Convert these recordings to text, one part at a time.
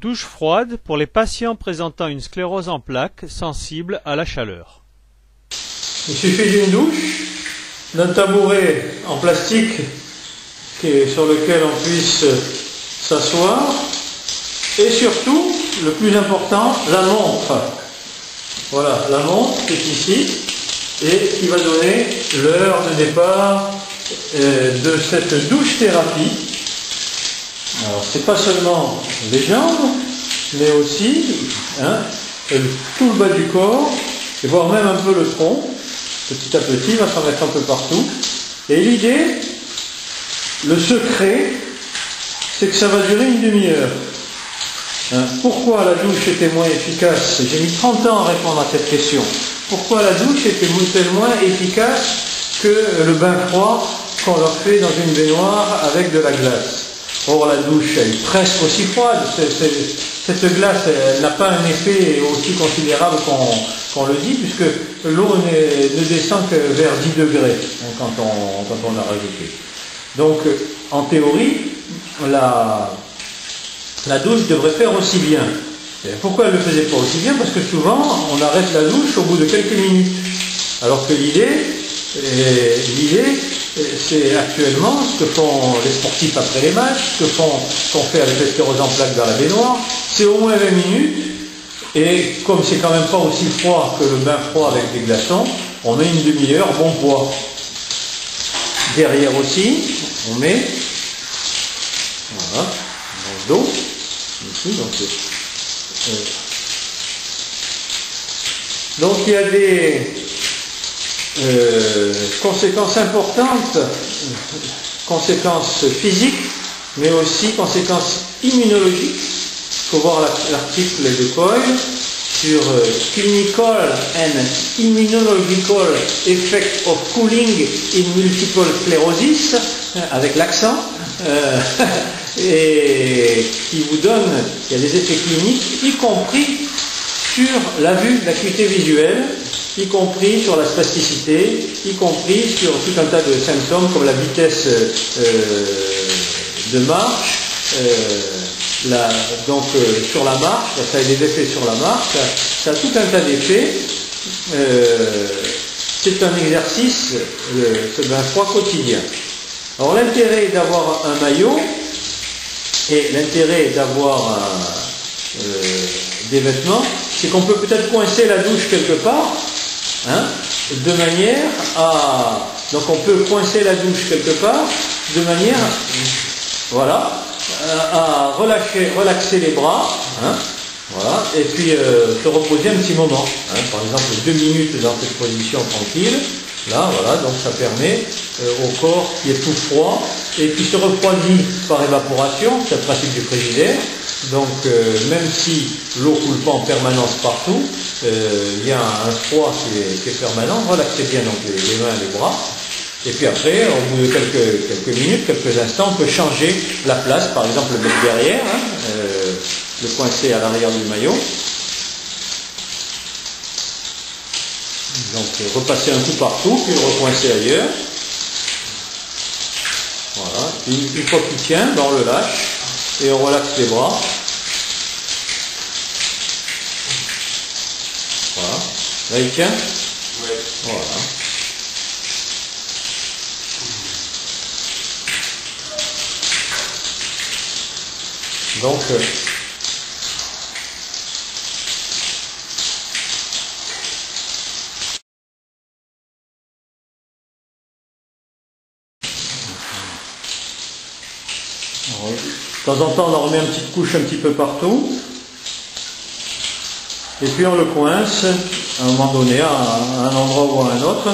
Douche froide pour les patients présentant une sclérose en plaques sensible à la chaleur. Il suffit d'une douche, d'un tabouret en plastique sur lequel on puisse s'asseoir et surtout, le plus important, la montre. Voilà, la montre qui est ici et qui va donner l'heure de départ de cette douche thérapie. Alors, c'est pas seulement les jambes, mais aussi tout le bas du corps, et voire même un peu le tronc. Petit à petit, il va s'en mettre un peu partout. Et l'idée, le secret, c'est que ça va durer une demi-heure. Pourquoi la douche était moins efficace? J'ai mis 30 ans à répondre à cette question. Pourquoi la douche était moins efficace que le bain froid qu'on leur fait dans une baignoire avec de la glace? Or, la douche, elle est presque aussi froide. Cette glace, elle n'a pas un effet aussi considérable qu'on le dit, puisque l'eau ne descend que vers 10 degrés quand on l'a rajouté. Donc, en théorie, la douche devrait faire aussi bien. Et pourquoi elle ne le faisait pas aussi bien? Parce que souvent, on arrête la douche au bout de quelques minutes. Alors que l'idée, c'est actuellement ce que font les sportifs après les matchs, ce qu'on fait avec les scléroses en plaques dans la baignoire, c'est au moins 20 minutes, et comme c'est quand même pas aussi froid que le bain froid avec des glaçons, on met une demi-heure, bon poids. Derrière aussi, on met, voilà, dans le dos, ici, donc il y a des conséquences importantes, conséquences physiques, mais aussi conséquences immunologiques. Il faut voir l'article de Coyle sur Clinical and Immunological Effect of Cooling in Multiple Sclerosis, avec l'accent, et qui vous donne qu'il y a des effets cliniques, y compris sur la vue, l'acuité visuelle, y compris sur la spasticité, y compris sur tout un tas de symptômes comme la vitesse de marche, sur la marche, ça a des effets sur la marche, ça a tout un tas d'effets. C'est un exercice, ce bain froid quotidien. Alors l'intérêt d'avoir un maillot et l'intérêt d'avoir des vêtements, c'est qu'on peut peut-être coincer la douche quelque part, de manière à... Donc on peut coincer la douche quelque part, de manière, voilà, à relaxer les bras, voilà, et puis se reposer un petit moment, par exemple 2 minutes dans cette position tranquille, là, voilà, donc ça permet au corps qui est tout froid, et qui se refroidit par évaporation, c'est le principe du frigidaire. Donc même si l'eau coule pas en permanence partout, il y a un froid qui est permanent. Relaxez bien donc les mains et les bras. Et puis après, au bout de quelques minutes, quelques instants, on peut changer la place, par exemple le mettre derrière, le coincer à l'arrière du maillot. Donc repasser un coup partout, puis le recoincer ailleurs. Voilà. Une fois qu'il tient, ben, on le lâche et on relaxe les bras. Voilà. Là il tient. Oui. Voilà. Donc de temps en temps, on en remet une petite couche un petit peu partout. Et puis on le coince à un moment donné, à un endroit ou à un autre,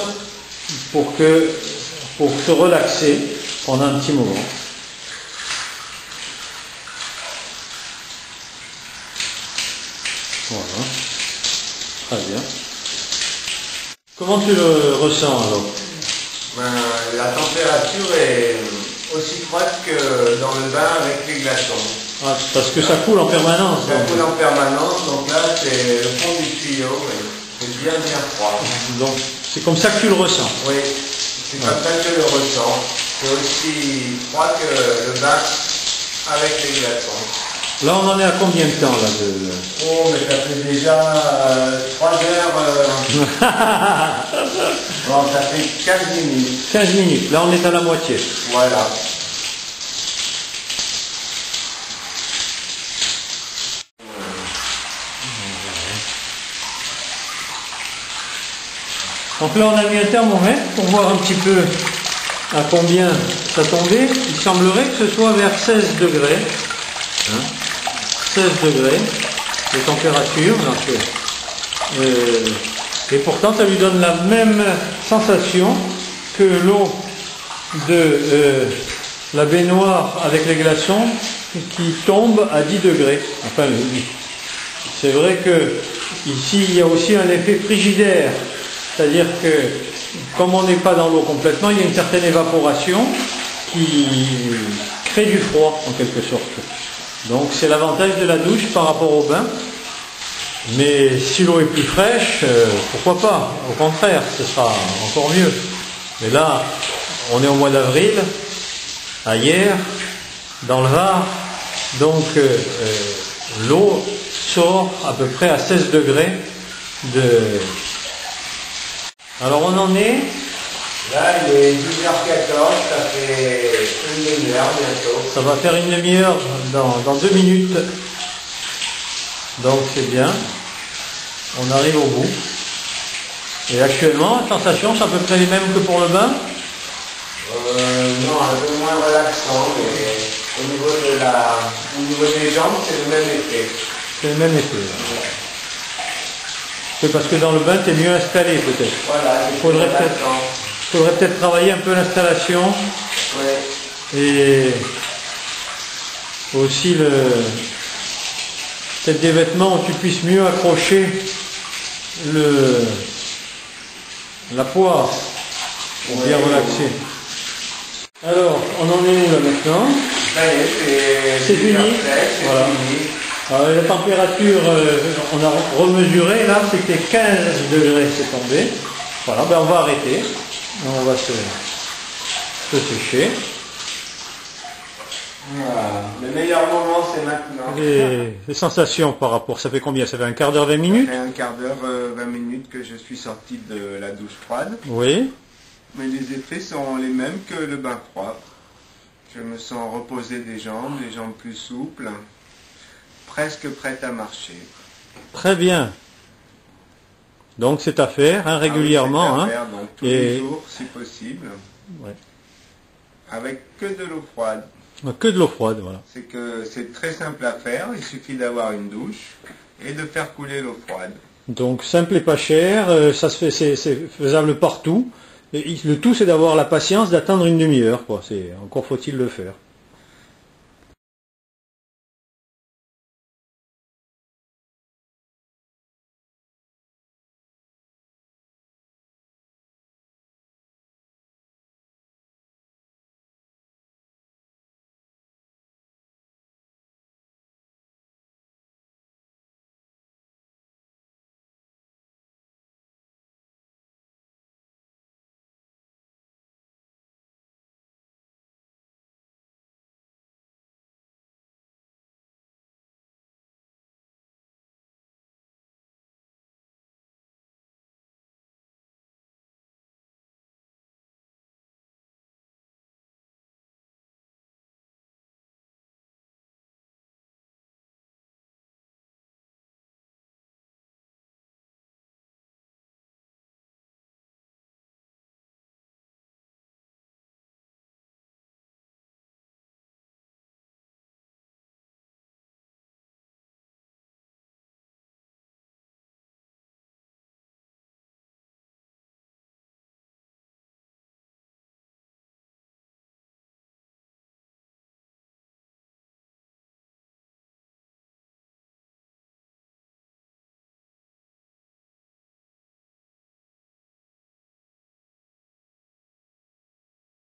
pour se relaxer pendant un petit moment. Voilà. Très bien. Comment tu le ressens alors? La température est aussi froide que dans le bain avec les glaçons. Ah, parce que ça coule en permanence. Ça coule en permanence, donc là c'est le fond du tuyau, c'est bien froid. Donc c'est comme ça que tu le ressens. Oui, c'est comme ça que je le ressens. C'est aussi froid que le bain avec les glaçons. Là, on en est à combien de temps là Oh, mais ça fait déjà 3 heures. Bon, ça fait 15 minutes. 15 minutes. Là, on est à la moitié. Voilà. Donc là, on a mis un thermomètre pour voir un petit peu à combien ça tombait. Il semblerait que ce soit vers 16 degrés. 16 degrés de température. Donc, et pourtant, ça lui donne la même sensation que l'eau de la baignoire avec les glaçons qui tombe à 10 degrés. Enfin, c'est vrai que ici, il y a aussi un effet frigidaire. C'est-à-dire que, comme on n'est pas dans l'eau complètement, il y a une certaine évaporation qui crée du froid, en quelque sorte. Donc c'est l'avantage de la douche par rapport au bain. Mais si l'eau est plus fraîche, pourquoi pas? Au contraire, ce sera encore mieux. Mais là, on est au mois d'avril, à hier, dans le Var, donc l'eau sort à peu près à 16 degrés de... Alors on en est... Là, il est 12h14, ça fait une demi-heure bientôt. Ça va faire une demi-heure dans 2 minutes. Donc c'est bien. On arrive au bout. Et actuellement, la sensation, c'est à peu près les mêmes que pour le bain? Non, un peu moins relaxant, mais au niveau des jambes, c'est le même effet. C'est le même effet. C'est parce que dans le bain, tu es mieux installé peut-être. Voilà, Il faudrait peut-être travailler un peu l'installation. Ouais. Et aussi peut-être des vêtements où tu puisses mieux accrocher la poire pour bien relaxer. Alors, on en est où là maintenant? Ça y est, C'est fini. Voilà. Fini. Alors, la température, on a remesuré, là, c'était 15 degrés, c'est tombé. Voilà, ben on va arrêter. On va se sécher. Voilà. Le meilleur moment, c'est maintenant. Les sensations par rapport, ça fait combien? Ça fait un quart d'heure, 20 minutes? Ça fait un quart d'heure, 20 minutes que je suis sorti de la douche froide. Oui. Mais les effets sont les mêmes que le bain froid. Je me sens reposer des jambes, les jambes plus souples, presque prêtes à marcher. Très bien. Donc c'est à faire hein, régulièrement. Ah oui, c'est à faire, donc tous les jours si possible. Ouais. Avec que de l'eau froide. Que de l'eau froide, voilà. C'est que c'est très simple à faire, il suffit d'avoir une douche et de faire couler l'eau froide. Donc simple et pas cher, ça se fait, c'est faisable partout. Et le tout c'est d'avoir la patience d'attendre une demi-heure, quoi. Encore faut-il le faire.